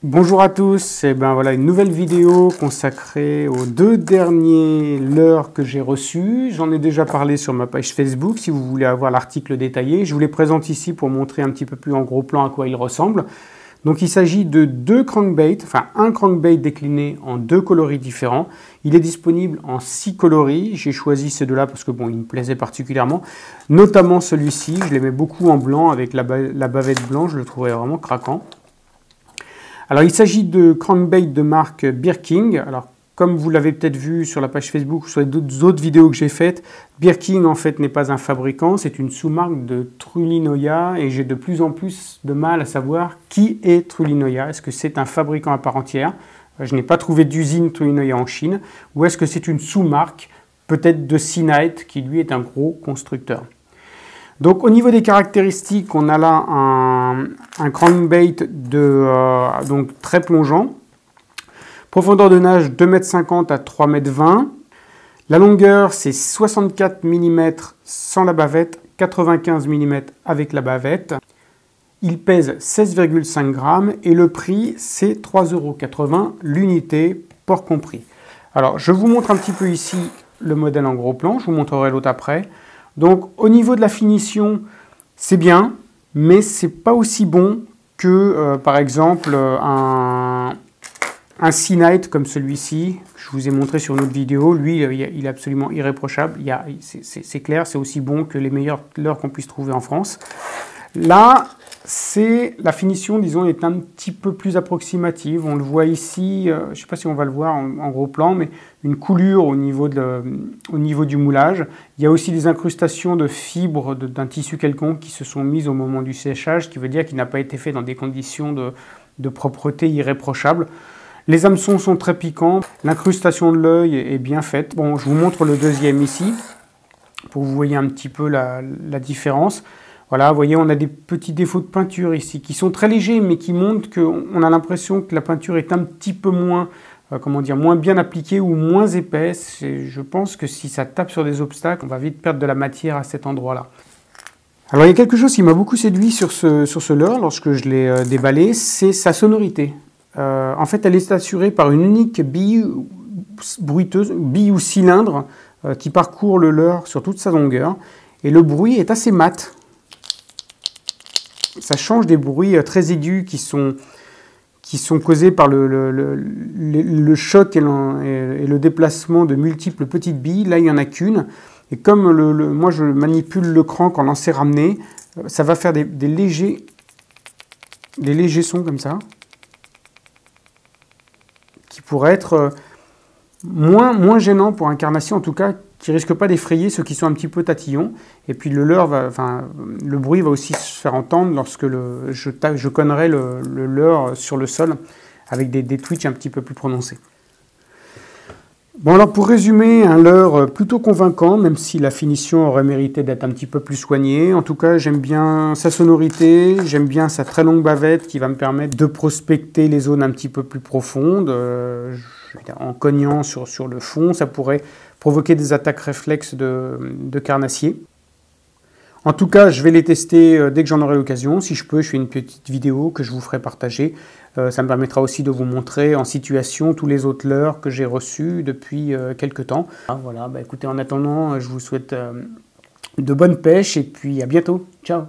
Bonjour à tous, et ben voilà une nouvelle vidéo consacrée aux deux derniers leurres que j'ai reçus. J'en ai déjà parlé sur ma page Facebook si vous voulez avoir l'article détaillé. Je vous les présente ici pour montrer un petit peu plus en gros plan à quoi ils ressemblent. Donc il s'agit de deux crankbaits, enfin un crankbait décliné en deux coloris différents. Il est disponible en 6 coloris. J'ai choisi ces deux-là parce que bon, ils me plaisaient particulièrement. Notamment celui-ci, je l'aimais beaucoup en blanc avec la bavette blanche, je le trouvais vraiment craquant. Alors, il s'agit de crankbait de marque Birking. Alors, comme vous l'avez peut-être vu sur la page Facebook ou sur d'autres vidéos que j'ai faites, Birking, en fait, n'est pas un fabricant, c'est une sous-marque de Trulinoia et j'ai de plus en plus de mal à savoir qui est Trulinoia. Est-ce que c'est un fabricant à part entière? Je n'ai pas trouvé d'usine Trulinoia en Chine. Ou est-ce que c'est une sous-marque, peut-être de Seanite, qui lui est un gros constructeur? Donc au niveau des caractéristiques, on a là un crankbait donc très plongeant. Profondeur de nage 2,50 m à 3,20 m. La longueur c'est 64 mm sans la bavette, 95 mm avec la bavette. Il pèse 16,5 g et le prix c'est 3,80 € l'unité, port compris. Alors je vous montre un petit peu ici le modèle en gros plan, je vous montrerai l'autre après. Donc au niveau de la finition, c'est bien, mais c'est pas aussi bon que par exemple un Seanite comme celui-ci, que je vous ai montré sur une autre vidéo. Lui, il est absolument irréprochable. C'est clair, c'est aussi bon que les meilleurs leurres qu'on puisse trouver en France. Là, la finition, disons, est un petit peu plus approximative. On le voit ici, je ne sais pas si on va le voir en gros plan, mais une coulure au niveau du moulage. Il y a aussi des incrustations de fibres d'un tissu quelconque qui se sont mises au moment du séchage, ce qui veut dire qu'il n'a pas été fait dans des conditions de propreté irréprochables. Les hameçons sont très piquants, l'incrustation de l'œil est bien faite. Bon, je vous montre le deuxième ici, pour que vous voyez un petit peu la différence. Voilà, vous voyez, on a des petits défauts de peinture ici, qui sont très légers, mais qui montrent qu'on a l'impression que la peinture est un petit peu moins, moins bien appliquée ou moins épaisse. Et je pense que si ça tape sur des obstacles, on va vite perdre de la matière à cet endroit-là. Alors, il y a quelque chose qui m'a beaucoup séduit sur ce leurre, lorsque je l'ai déballé, c'est sa sonorité. En fait, elle est assurée par une unique bille bruiteuse, bille ou cylindre, qui parcourt le leurre sur toute sa longueur. Et le bruit est assez mat. Ça change des bruits très aigus qui sont causés par le choc et le déplacement de multiples petites billes. Là, il n'y en a qu'une. Et comme moi, je manipule le crank en lancer ramené, ça va faire des légers sons comme ça, qui pourraient être moins gênants pour un carnassier, en tout cas, qui ne risque pas d'effrayer ceux qui sont un petit peu tatillons. Et puis le bruit va aussi se faire entendre lorsque je connerai le leurre sur le sol avec des twitches un petit peu plus prononcés. Bon, alors pour résumer, un leurre plutôt convaincant, même si la finition aurait mérité d'être un petit peu plus soignée. En tout cas, j'aime bien sa sonorité, j'aime bien sa très longue bavette qui va me permettre de prospecter les zones un petit peu plus profondes. En cognant sur le fond, ça pourrait provoquer des attaques réflexes de carnassier. En tout cas, je vais les tester dès que j'en aurai l'occasion. Si je peux, je fais une petite vidéo que je vous ferai partager. Ça me permettra aussi de vous montrer en situation tous les autres leurres que j'ai reçus depuis quelques temps. Voilà, écoutez, en attendant, je vous souhaite de bonnes pêches et puis à bientôt. Ciao!